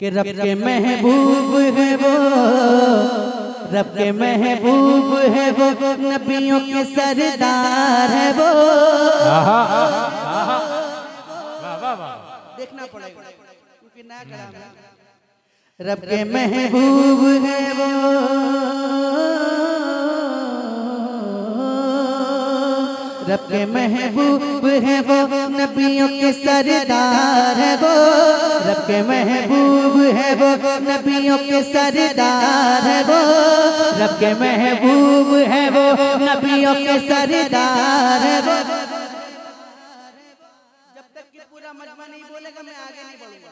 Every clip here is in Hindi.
कि रब के महबूब है वो, रब के महबूब है वो, नबियों के सरदार है वो। देखना पड़ेगा क्योंकि नया कलाम है। रब के महबूब है वो, रब के महबूब है वो, नबियों के सरदार है वो। रब के महबूब है वो, नबियों के सरदार है वो। रब के महबूब है वो, नबियों के सरदार है वो। जब तक कि पूरा मजमा नहीं बोलेगा मैं आगे नहीं बढ़ूंगा,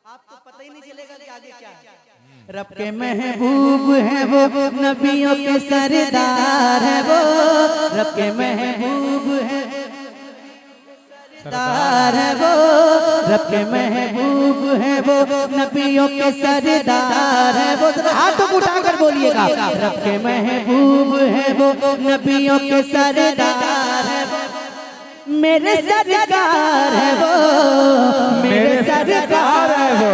आपको पता ही नहीं चलेगा कि आगे क्या है। रब के महबूब है वो, नबियों के सरदार है वो। रब के महबूब है सरदार है वो। रब के महबूब है वो, नबियों के सरदार है वो। हाथों को उठाकर बोलिएगा, रब के महबूब है वो, नबियों के सरदार है वो। मेरे सरकार है वो, मेरे सरकार है वो।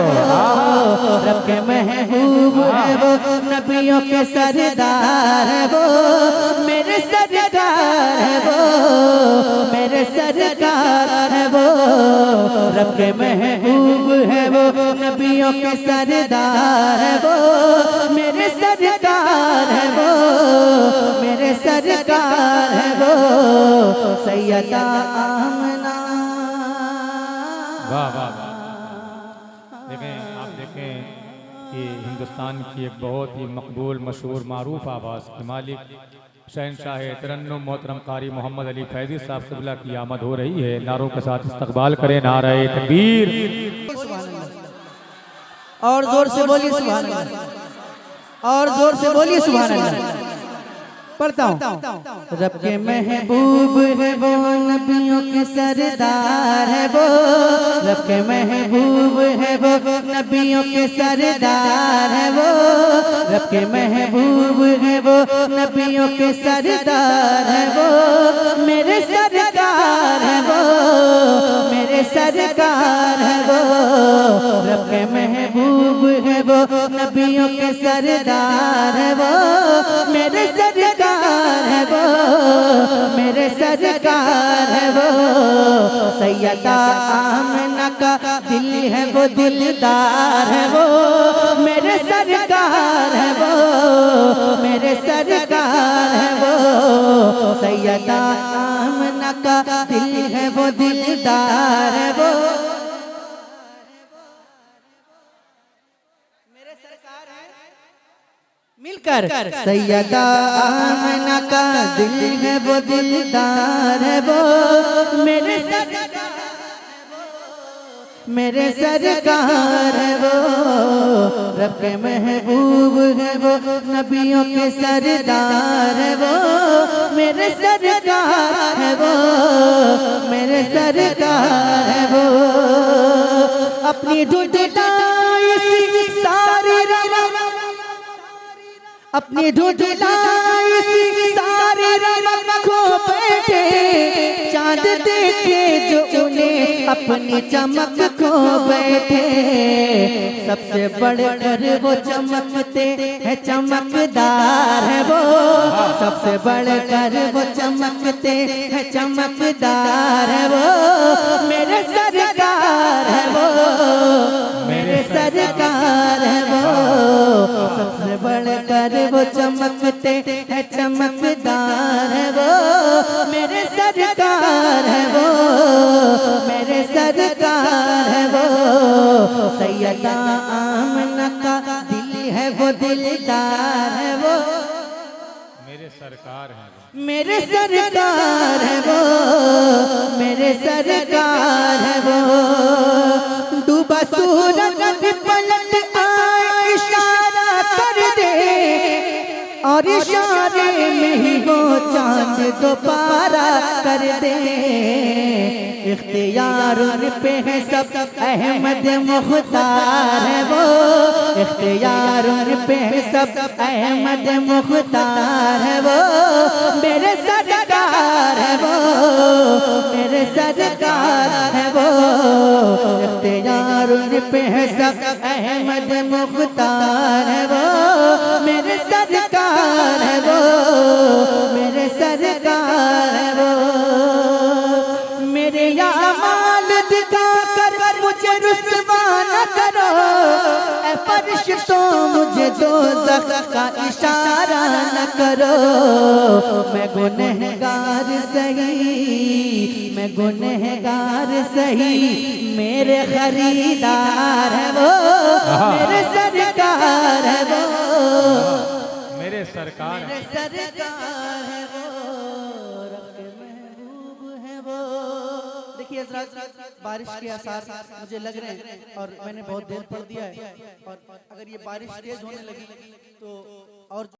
रब के महबूब है वो, नबियों के सरदार है वो। मेरे सरकार है वो, मेरे सरकार है वो। रब के महबूब है वो, नबियों के सरदार है वो। मेरे सरकार है वो, मेरे सरकार है वो। सैयदा आमना। वाह वाह वाह। देखें, आप देखें कि हिंदुस्तान की एक बहुत ही मकबूल मशहूर मारूफ आवाज़ के मालिक शहनशाह तरन्नुम मोहतरम कारी मोहम्मद अली फैज़ी साहब क़िबला की आमद हो रही है। नारों के साथ इस्तकबाल करें, नारे तकबीर। और जोर से बोलिए सुभान अल्लाह, और जोर से बोलिए सुभान अल्लाह। पढ़ता हूँ। रब के महबूब है वो, नबियों के सरदार है वो। रब के महबूब है वो, नबियों के सरदार है वो। रब के महबूब है वो, नबियों के सरदार है वो। मेरे सरकार है वो, मेरे सरकार है वो। रब के महबूब है वो, नबियों के सरदार है वो। मेरे सरकार है वो, मेरे सरकार है वो। सैयदा आमना का दिल है वो, दिलदार है वो। मेरे सरकार है वो, मेरे सरकार है वो। सैयदा आमना का दिल है वो, दिलदार है वो। मिलकर सैयदा आमना का दिल है वो, दिलदार है वो। मेरे सरकार, मेरे सरकार है वो। रब के महबूब है वो, नबियों के सरदार है वो। मेरे सरकार है वो, मेरे सरकार है वो। अपनी ढूंढलाई सारी अपनी ढूंढलाई सारी रमक खो बैठे, चांद देखे जो उन्हें अपनी चमक खो बैठे। सबसे बढ़कर वो चमकते हैं, चमकदार है वो। सबसे बढ़कर वो चमकते हैं, चमकदार है वो। मेरे सरकार है वो, मेरे सरकार है वो। सबसे बढ़कर वो चमकते हैं, चमकदार है वो। मेरे सरकार है वो, मेरे सरकार है वो। सैयदा आमना का दिल है वो, दिलदार है वो। मेरे सरकार है वो, मेरे सरकार है वो, मेरे सरकार है वो। डूबा सूरज भी पलट आए, इशारा कर दे, और इशारे में ही वो चांद दोबारा कर दे। इख्तियार उन पे है सब, अहमद मुख्तार है वो। इख्तियार उन पे है सब, अहमद मुख्तार है वो। मेरे सरकार है वो, मेरे सरकार है वो, इख्तियार उन पे है सब, अहमद मुख्तार है वो, मेरे सरकार है वो, मेरे सरकार है वो। मेरे अमाल दिखा कर मुझे रुसवा न करो, ऐ फरिश्तों मुझे दोज़ख का इशारा न करो। मैं गुनहगार सही, मैं गुनहगार सही, मेरे खरीदार है वो, मेरे सरकार है वो, मेरे सरकार मेरे सरकार है वो, रब के महबूब है वो। देखिए हज़रात, बारिश के आसार मुझे लग रहे हैं और मैंने बहुत देर पढ़ दिया है, और अगर ये बारिश तेज होने लगी तो और